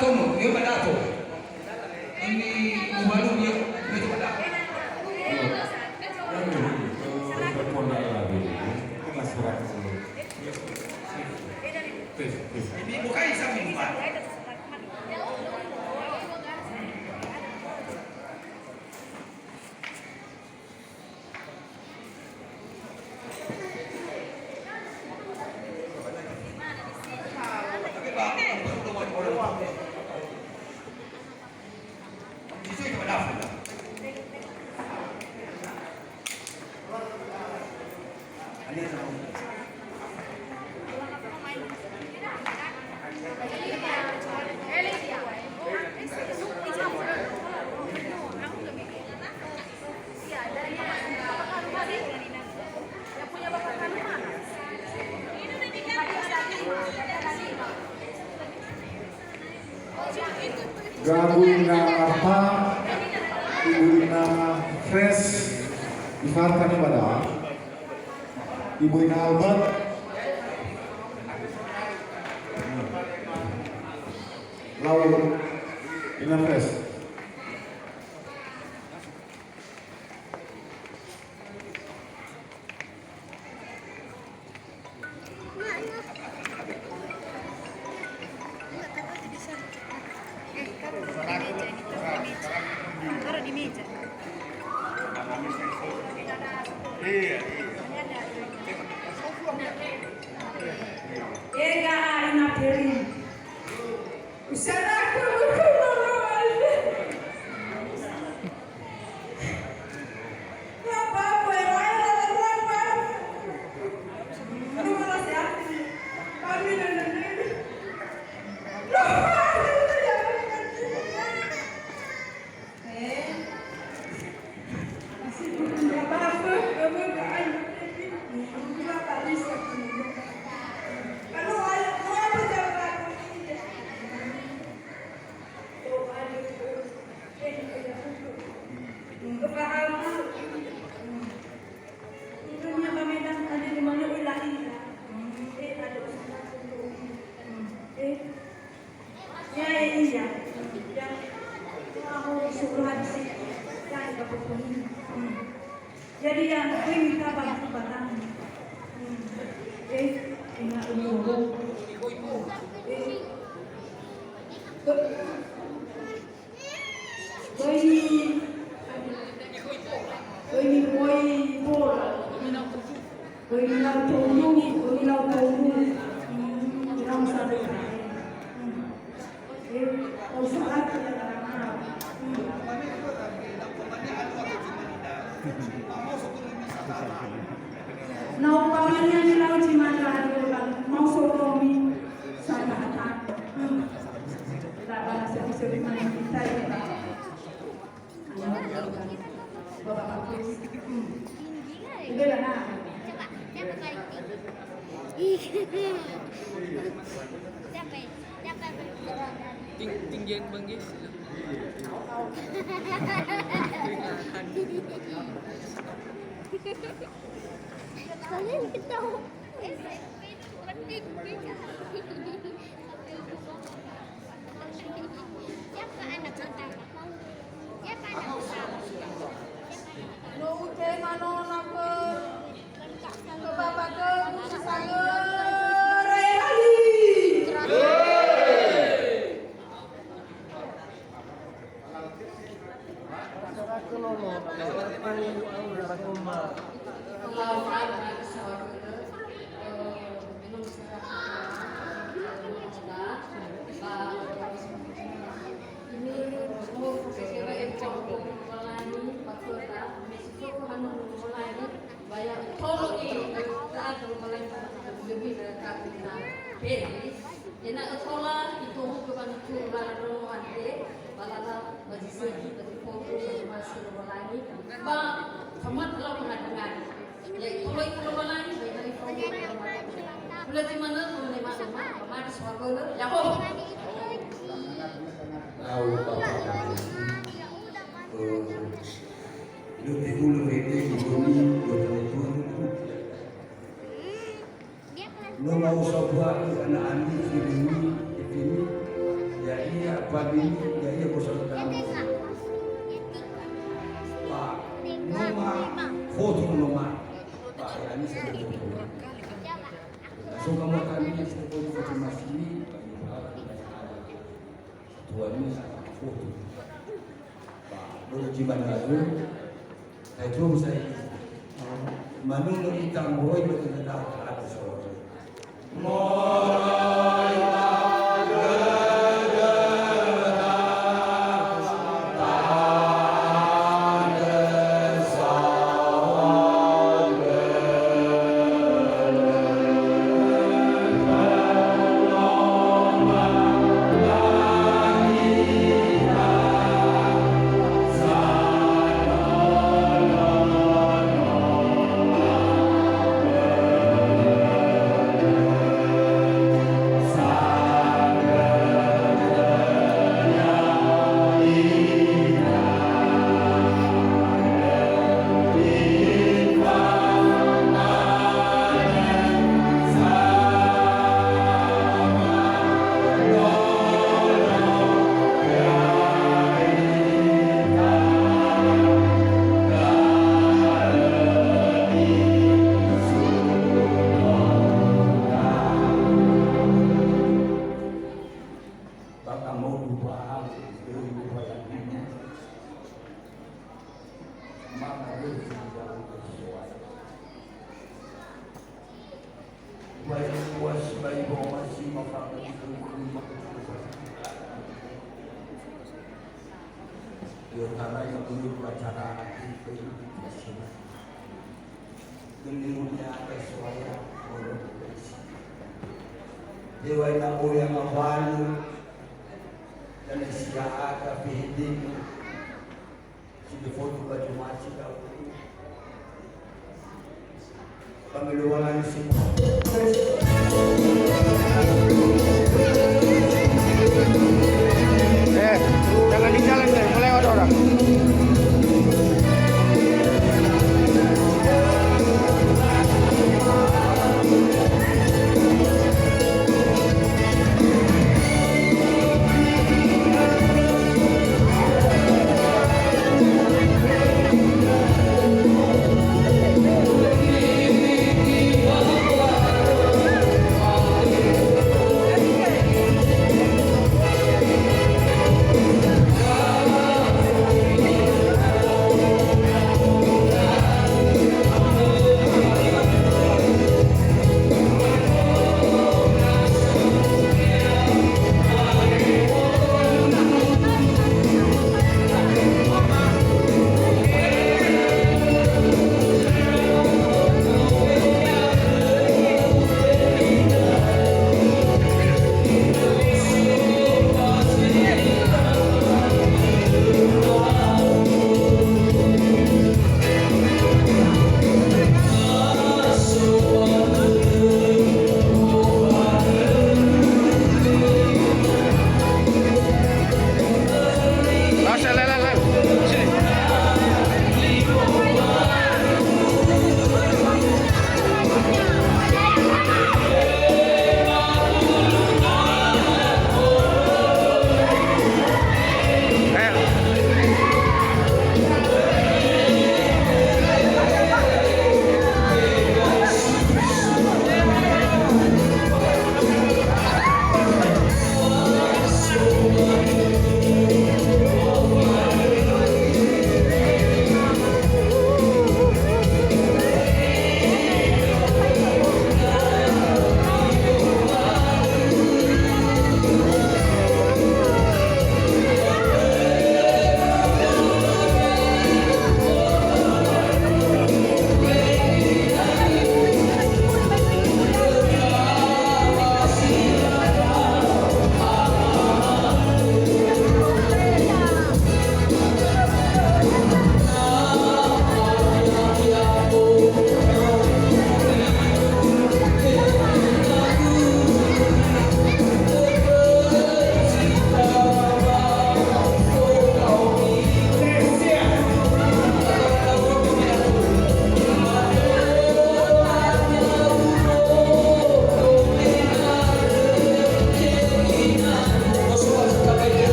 como, yo barato. Ini ubalu yo, itu barato. Ini bukan isang minuman. Gabung nama apa? Ibu nama Fresh Ifarkan pada Ibu Albert lalu Ina Fresh taruh di meja. Ega ina peri. Usara aku jadi yang minta bantu barang. Ingat dulu. Nau pamannya ni lau cimanda ada mau sokomi sama anak. Tak balas episode mana kita ini. Bapak aku. Udah lah nak. Tinggian bang guys. Kalian ketahu. Siapa anak pertama? Siapa anak pertama? No ke mano nak ke bapak ke saya. Lo mau sobat anak andi ini, ya iya. pagi ya iya bosan dalam Pak nomor foto nomor Pak ya ini saya foto so kamu kami yang saya foto masih tuan ini foto Pak boleh ciban lagi saya coba saya manung itang boy betul dah ada soal karena yang dulu acara dunia kesuaya dewa yang mulia mawalu dan siapa kehidupan sudah foto baju macam kau pemiluan semua